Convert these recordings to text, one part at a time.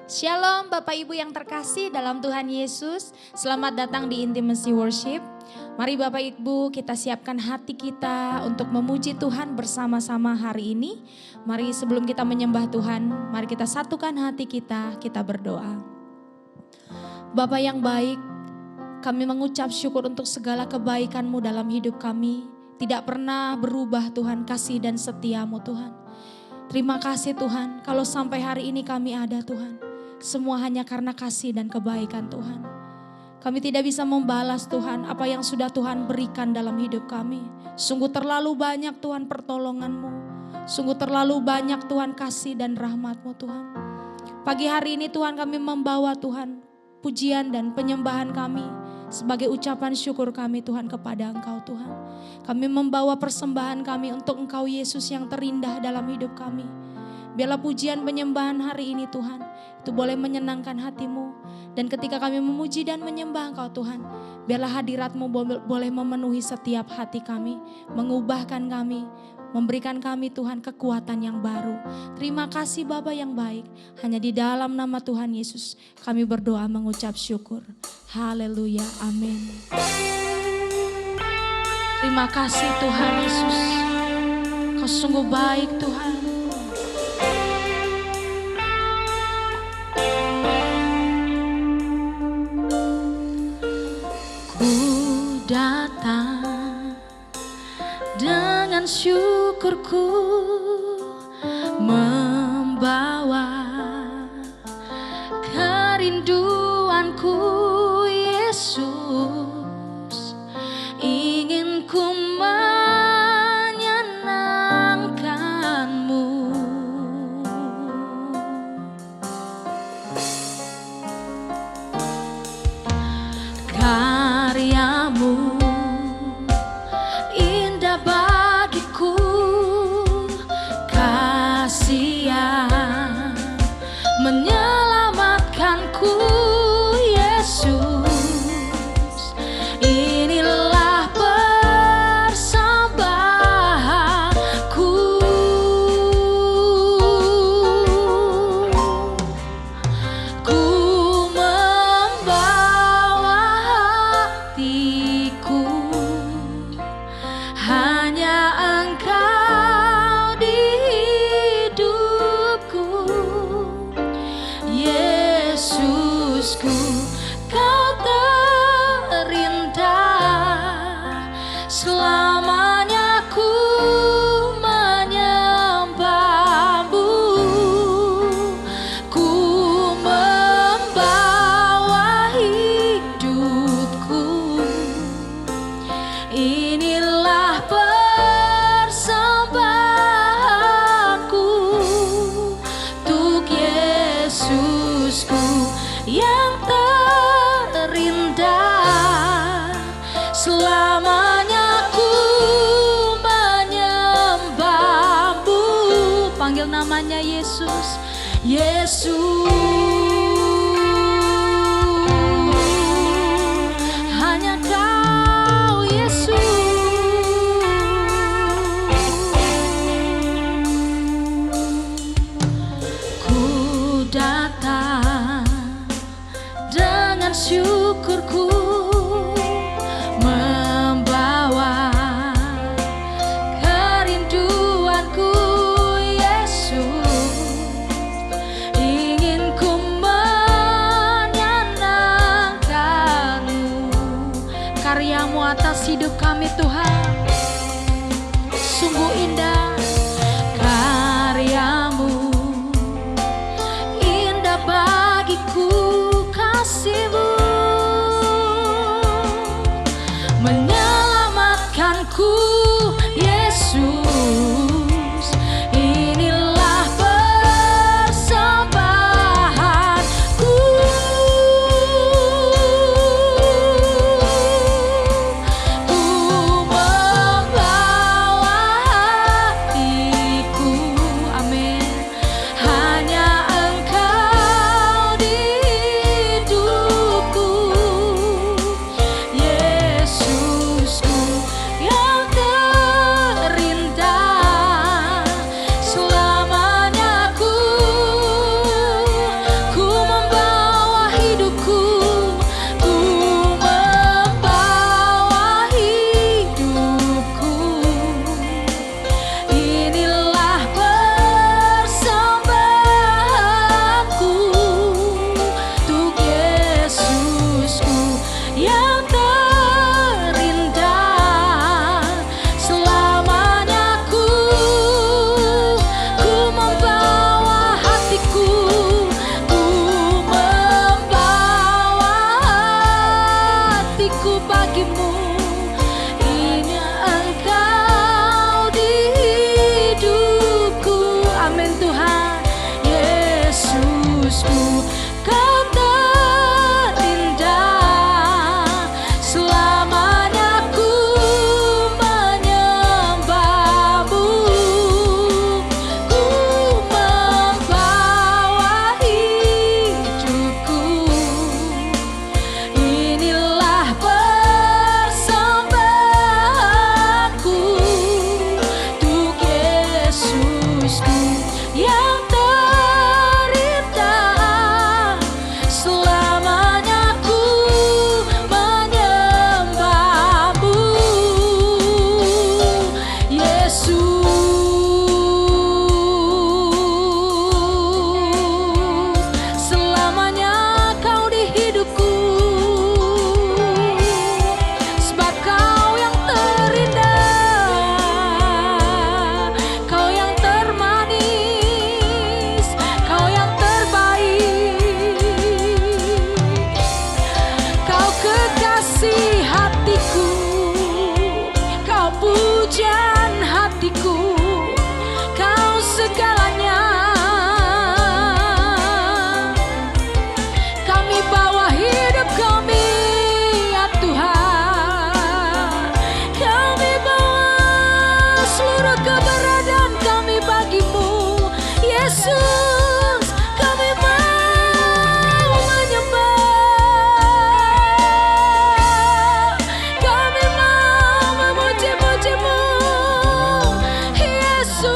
Shalom Bapak Ibu yang terkasih dalam Tuhan Yesus. Selamat datang di Intimacy Worship. Mari Bapak Ibu kita siapkan hati kita untuk memuji Tuhan bersama-sama hari ini. Mari sebelum kita menyembah Tuhan, mari kita satukan hati kita berdoa. Bapa yang baik, kami mengucap syukur untuk segala kebaikan-Mu dalam hidup kami. Tidak pernah berubah Tuhan, kasih dan setia-Mu Tuhan. Terima kasih Tuhan, kalau sampai hari ini kami ada Tuhan. Semua hanya karena kasih dan kebaikan Tuhan. Kami tidak bisa membalas Tuhan apa yang sudah Tuhan berikan dalam hidup kami. Sungguh terlalu banyak Tuhan pertolongan-Mu. Sungguh terlalu banyak Tuhan kasih dan rahmat-Mu Tuhan. Pagi hari ini Tuhan kami membawa Tuhan pujian dan penyembahan kami sebagai ucapan syukur kami Tuhan kepada Engkau Tuhan. Kami membawa persembahan kami untuk Engkau Yesus yang terindah dalam hidup kami. Biarlah pujian penyembahan hari ini Tuhan, itu boleh menyenangkan hati-Mu. Dan ketika kami memuji dan menyembah Engkau Tuhan, biarlah hadirat-Mu boleh memenuhi setiap hati kami, mengubahkan kami, memberikan kami Tuhan kekuatan yang baru. Terima kasih Bapa yang baik, hanya di dalam nama Tuhan Yesus kami berdoa mengucap syukur. Haleluya, amin. Terima kasih Tuhan Yesus, Kau sungguh baik Tuhan. Datang dengan syukurku, membawa kerinduanku Yesus, ingin ku menyenangkan-Mu. Karya-Mu indah bagiku, kasih yang menyelamatkanku Yesus. Inilah persembahanku, ku membawa hatiku, hanya Engkau di hidupku Yesusku. Kau terindah, selamanya ku menyembah-Mu, ku membawa hidupku. Inilah persembahanku untuk Yesusku yang terindah, selamanya ku menyembah-Mu. Panggil namanya Yesus, Yesus. Hanya Kau Yesus. Ku datang dengan syukurku, membawa kerinduanku Yesus, ingin ku menyenangkan-Mu. Karya-Mu atas hidup kami Tuhan sungguh indah. Karya-Mu indah bagiku, kasih-Mu menyelamatkanku Yesus. Inilah persembahanku, ku membawa hatiku, amin, hanya Engkau di hidupku Yesusku yang Yesusku, Kau terindah. Selamanya ku menyembah-Mu, ku membawa hidupku. Inilah persembahanku untuk Yesusku yang terindah. Selamanya ku menyembah-Mu, Yesus. Selamanya Kau di hidupku, sebab Kau yang terindah, Kau yang termanis, Kau yang terbaik, Kau kekasih hatiku, Kau pujian hatiku, Kau segalanya. Kami bawa hidup kami, ya Tuhan. Kami bawa seluruh keberadaan kami bagi-Mu, Yesus. Kami mau menyembah, kami mau memuji-muji-Mu, Yesus.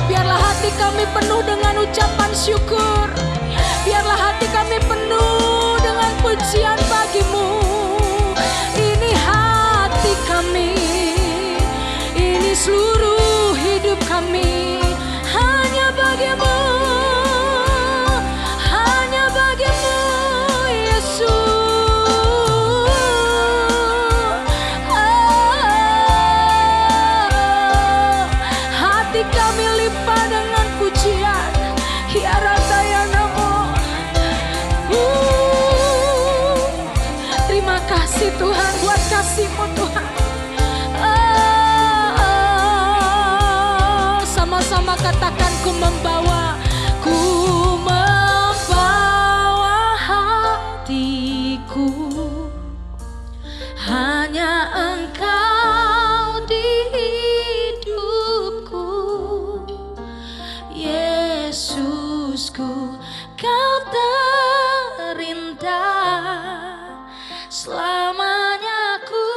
Biarlah hati kami penuh dengan ucapan syukur. Biarlah hati kami penuh dengan pujian bagi-Mu. Ini hati kami, ini seluruh hidup kami, hanya bagi-Mu, hanya bagi-Mu, Yesus. Hati kami limpah dengan pujian, ya Rataya Namo. Terima kasih Tuhan buat kasih-Mu Tuhan. Sama-sama katakan, ku membawa hatiku, hanya Engkau di hidupku, Yesusku, Kau terindah. Selamanya ku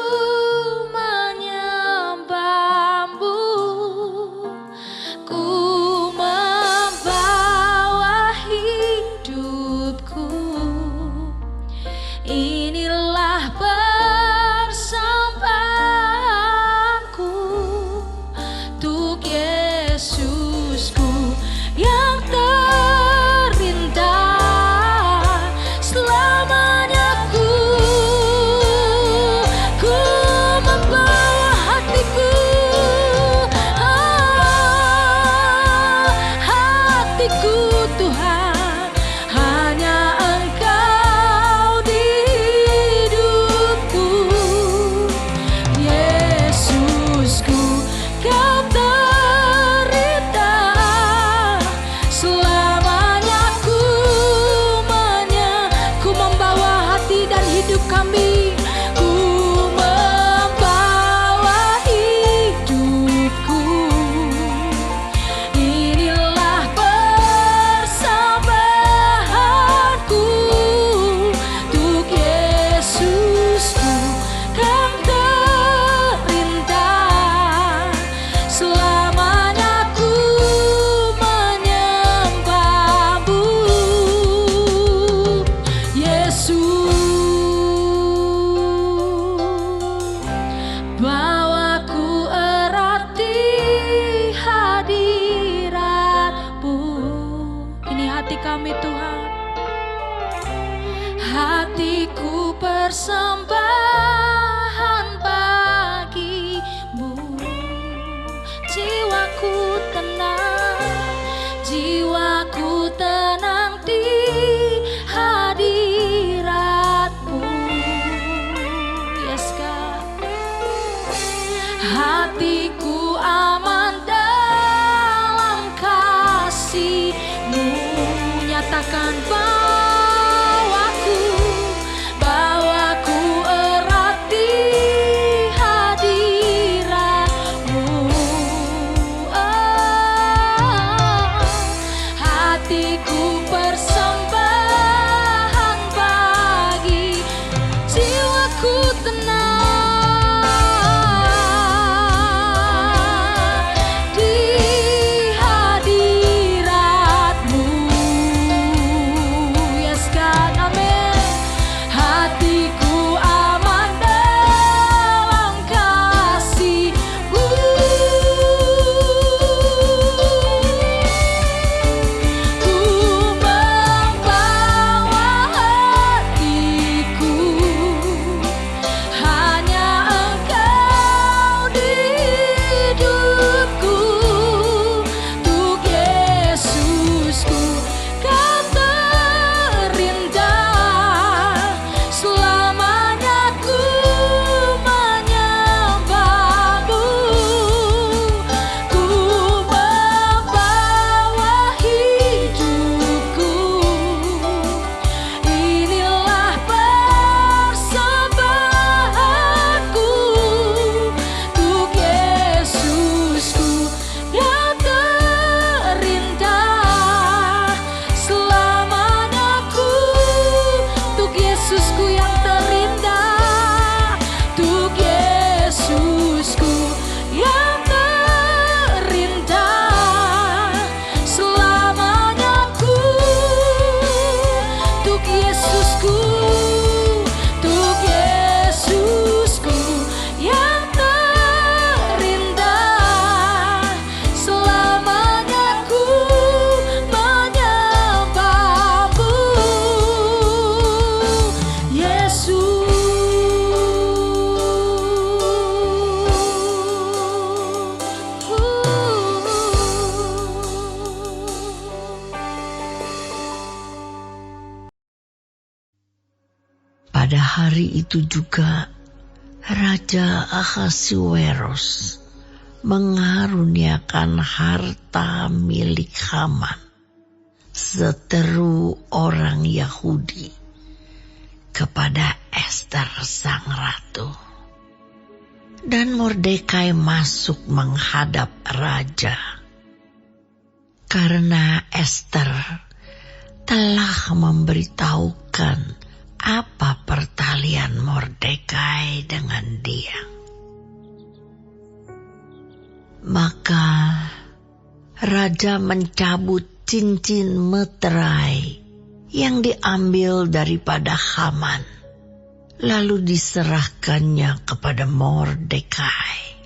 menyembah-Mu, ku membawa hidupku. Inilah persembahanku untuk Yesusku yang terindah. Selamanya ku membawa hatiku, hatiku Tuhan, hanya Engkau di hidupku, Yesusku, Kau terindah. Selamanya ku membawa hati dan hidup kami, ku membawa hidupku. Inilah persembahanku untuk Yesusku, Kau terindah. Selamanya ku menyembah-Mu, Yesus. Bawaku erat di hadirat-Mu. Ini hati kami Tuhan, hatiku persembahan bagi-Mu. Jiwaku tenang, jiwaku tenang di hadirat-Mu. Yes God. Hatiku aman Yesusku, untuk Yesusku yang terindah, selamanya ku menyembahmu, Yesus. Pada hari itu juga Raja Ahasuerus mengaruniakan harta milik Haman, seteru orang Yahudi, kepada Ester sang ratu. Dan Mordekai masuk menghadap raja, karena Ester telah memberitahukan apa pertalian Mordekai dengan dia. Maka raja mencabut cincin meterai yang diambil daripada Haman, lalu diserahkannya kepada Mordekai.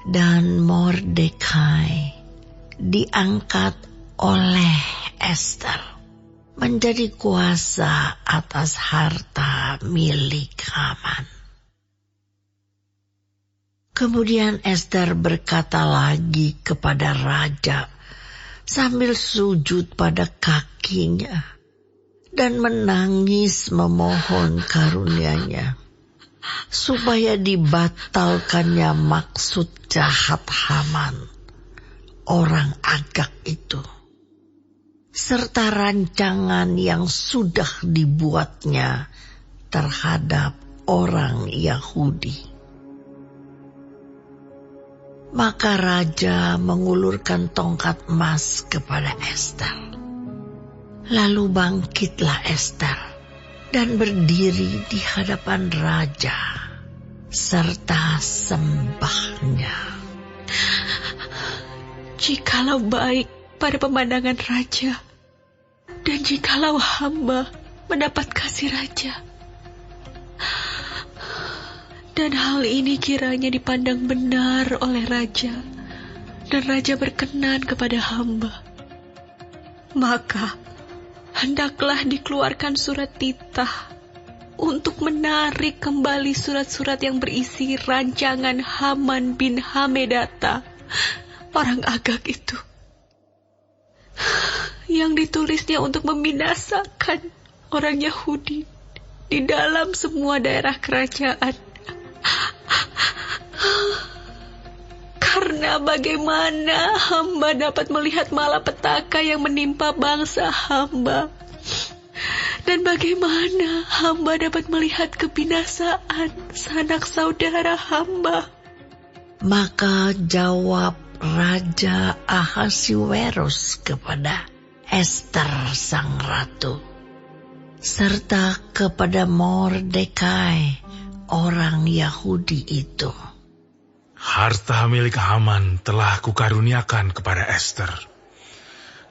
Dan Mordekai diangkat oleh Ester menjadi kuasa atas harta milik Haman. Kemudian Ester berkata lagi kepada raja sambil sujud pada kakinya dan menangis memohon karunia-Nya, supaya dibatalkannya maksud jahat Haman, orang Agag itu, serta rancangan yang sudah dibuatnya terhadap orang Yahudi. Maka raja mengulurkan tongkat emas kepada Ester. Lalu bangkitlah Ester dan berdiri di hadapan raja serta sembahnya. Jikalau baik pada pemandangan raja, dan jikalau hamba mendapat kasih raja, dan hal ini kiranya dipandang benar oleh raja, dan raja berkenan kepada hamba, maka hendaklah dikeluarkan surat titah untuk menarik kembali surat-surat yang berisi rancangan Haman bin Hamedata, orang Agag itu, yang ditulisnya untuk membinasakan orang Yahudi di dalam semua daerah kerajaan. Karena bagaimana hamba dapat melihat malapetaka yang menimpa bangsa hamba, dan bagaimana hamba dapat melihat kebinasaan sanak saudara hamba. Maka jawab Raja Ahasuerus kepada Ester sang ratu, serta kepada Mordekai orang Yahudi itu, harta milik Haman telah kukaruniakan kepada Ester,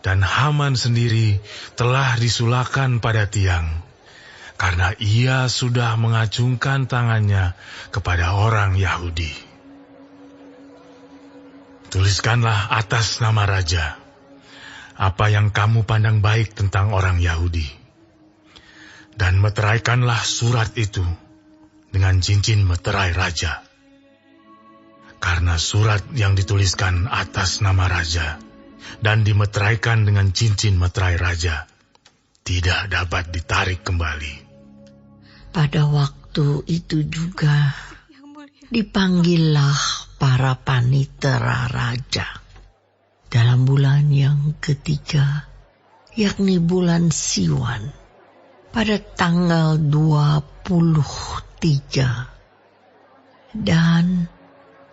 dan Haman sendiri telah disulahkan pada tiang, karena ia sudah mengacungkan tangannya kepada orang Yahudi. Tuliskanlah atas nama raja apa yang kamu pandang baik tentang orang Yahudi, dan meteraikanlah surat itu dengan cincin meterai raja. Karena surat yang dituliskan atas nama raja dan dimeteraikan dengan cincin meterai raja tidak dapat ditarik kembali. Pada waktu itu juga dipanggillah para panitera raja dalam bulan yang ketiga, yakni bulan Siwan, pada tanggal 23, dan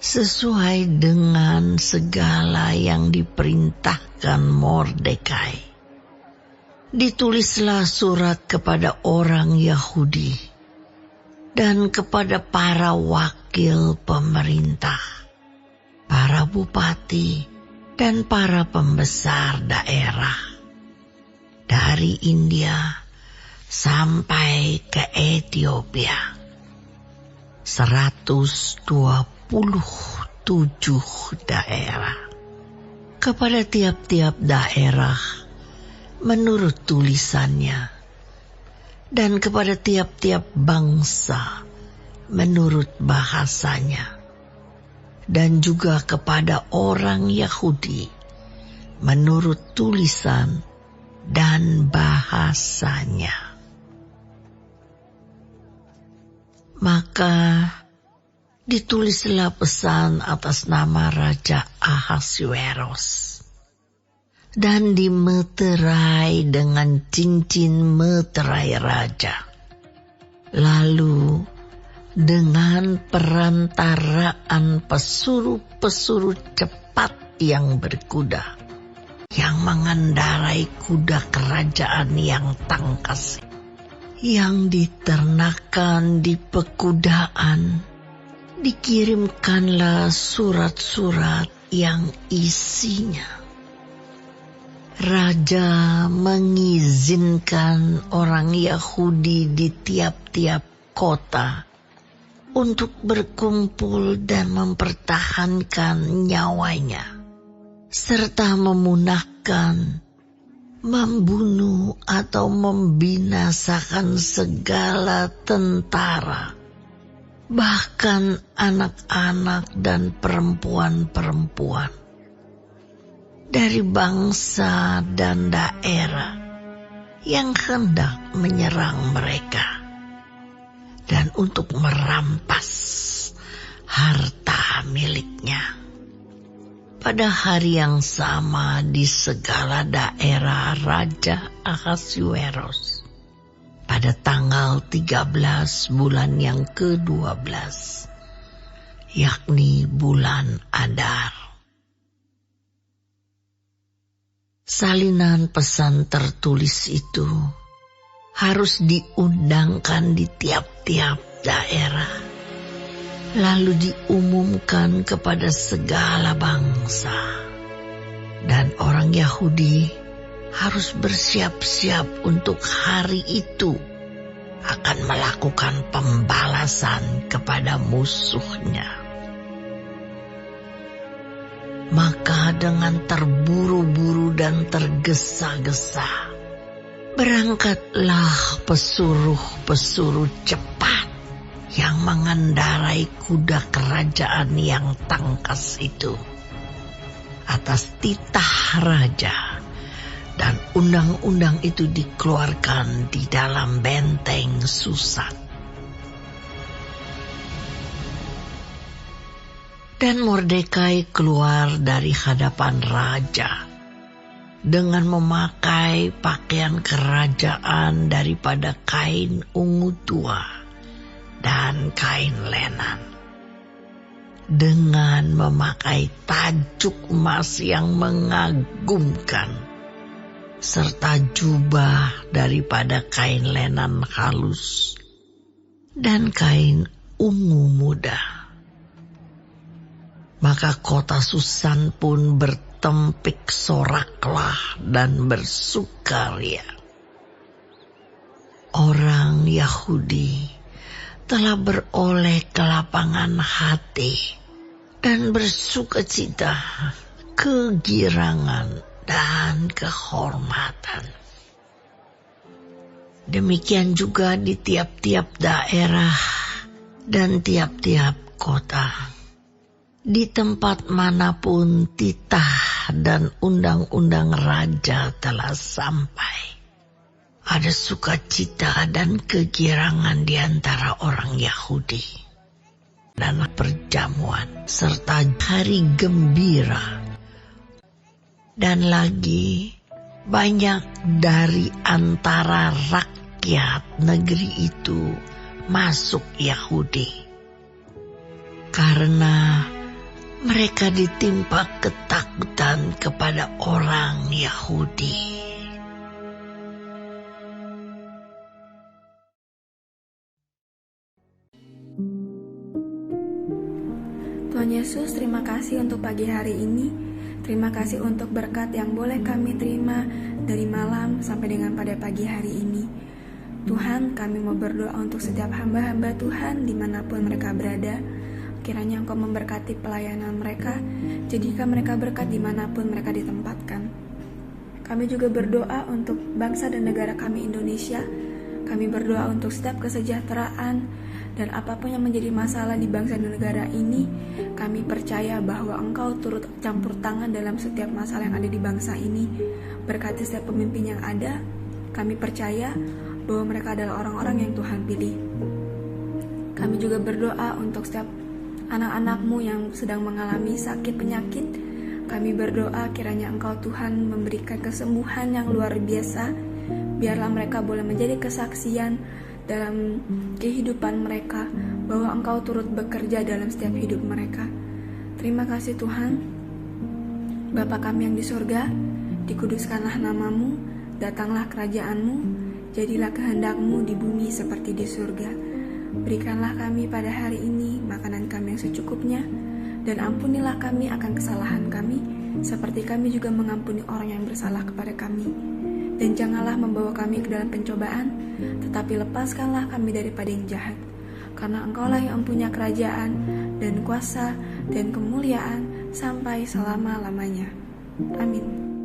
sesuai dengan segala yang diperintahkan Mordekai, ditulislah surat kepada orang Yahudi dan kepada para wakil pemerintah, para bupati, dan para pembesar daerah dari India sampai ke Ethiopia. 127 daerah. Kepada tiap-tiap daerah menurut tulisannya, dan kepada tiap-tiap bangsa menurut bahasanya, dan juga kepada orang Yahudi menurut tulisan dan bahasanya. Maka ditulislah pesan atas nama Raja Ahasuerus, dan dimeterai dengan cincin meterai raja. Lalu dengan perantaraan pesuruh-pesuruh cepat yang berkuda, yang mengendarai kuda kerajaan yang tangkas, yang diternakan di pekudaan, dikirimkanlah surat-surat yang isinya Raja mengizinkan orang Yahudi di tiap-tiap kota untuk berkumpul dan mempertahankan nyawanya, serta memunahkan, membunuh atau membinasakan segala tentara, bahkan anak-anak dan perempuan-perempuan dari bangsa dan daerah yang hendak menyerang mereka, dan untuk merampas harta miliknya. Pada hari yang sama di segala daerah Raja Ahasuerus, pada tanggal 13 bulan yang ke-12, yakni bulan Adar. Salinan pesan tertulis itu harus diundangkan di tiap-tiap daerah, lalu diumumkan kepada segala bangsa. Dan orang Yahudi harus bersiap-siap untuk hari itu akan melakukan pembalasan kepada musuhnya. Maka dengan terburu-buru dan tergesa-gesa, berangkatlah pesuruh-pesuruh cepat yang mengendarai kuda kerajaan yang tangkas itu atas titah raja, dan undang-undang itu dikeluarkan di dalam benteng Susan. Dan Mordekai keluar dari hadapan raja dengan memakai pakaian kerajaan daripada kain ungu tua dan kain lenan, dengan memakai tajuk emas yang mengagumkan, serta jubah daripada kain lenan halus dan kain ungu muda. Maka kota Susan pun bertempik soraklah dan bersukaria. Orang Yahudi telah beroleh kelapangan hati dan bersukacita, kegirangan, dan kehormatan. Demikian juga di tiap-tiap daerah dan tiap-tiap kota. Di tempat manapun titah dan undang-undang raja telah sampai, ada sukacita dan kegirangan di antara orang Yahudi, dan perjamuan serta hari gembira. Dan lagi banyak dari antara rakyat negeri itu masuk Yahudi, karena mereka ditimpa ketakutan kepada orang Yahudi. Tuhan Yesus, terima kasih untuk pagi hari ini. Terima kasih untuk berkat yang boleh kami terima dari malam sampai dengan pada pagi hari ini. Tuhan, kami mau berdoa untuk setiap hamba-hamba Tuhan dimanapun mereka berada. Kiranya Engkau memberkati pelayanan mereka, jadikan mereka berkat dimanapun mereka ditempatkan. Kami juga berdoa untuk bangsa dan negara kami Indonesia. Kami berdoa untuk setiap kesejahteraan dan apapun yang menjadi masalah di bangsa dan negara ini. Kami percaya bahwa Engkau turut campur tangan dalam setiap masalah yang ada di bangsa ini. Berkati setiap pemimpin yang ada. Kami percaya bahwa mereka adalah orang-orang yang Tuhan pilih. Kami juga berdoa untuk setiap anak-anak-Mu yang sedang mengalami sakit penyakit. Kami berdoa kiranya Engkau Tuhan memberikan kesembuhan yang luar biasa. Biarlah mereka boleh menjadi kesaksian dalam kehidupan mereka bahwa Engkau turut bekerja dalam setiap hidup mereka. Terima kasih Tuhan. Bapa kami yang di surga, dikuduskanlah nama-Mu. Datanglah kerajaan-Mu, jadilah kehendak-Mu di bumi seperti di surga. Berikanlah kami pada hari ini makanan kami yang secukupnya, dan ampunilah kami akan kesalahan kami, seperti kami juga mengampuni orang yang bersalah kepada kami. Dan janganlah membawa kami ke dalam pencobaan, tetapi lepaskanlah kami daripada yang jahat. Karena Engkaulah yang mempunyai kerajaan, dan kuasa, dan kemuliaan, sampai selama-lamanya. Amin.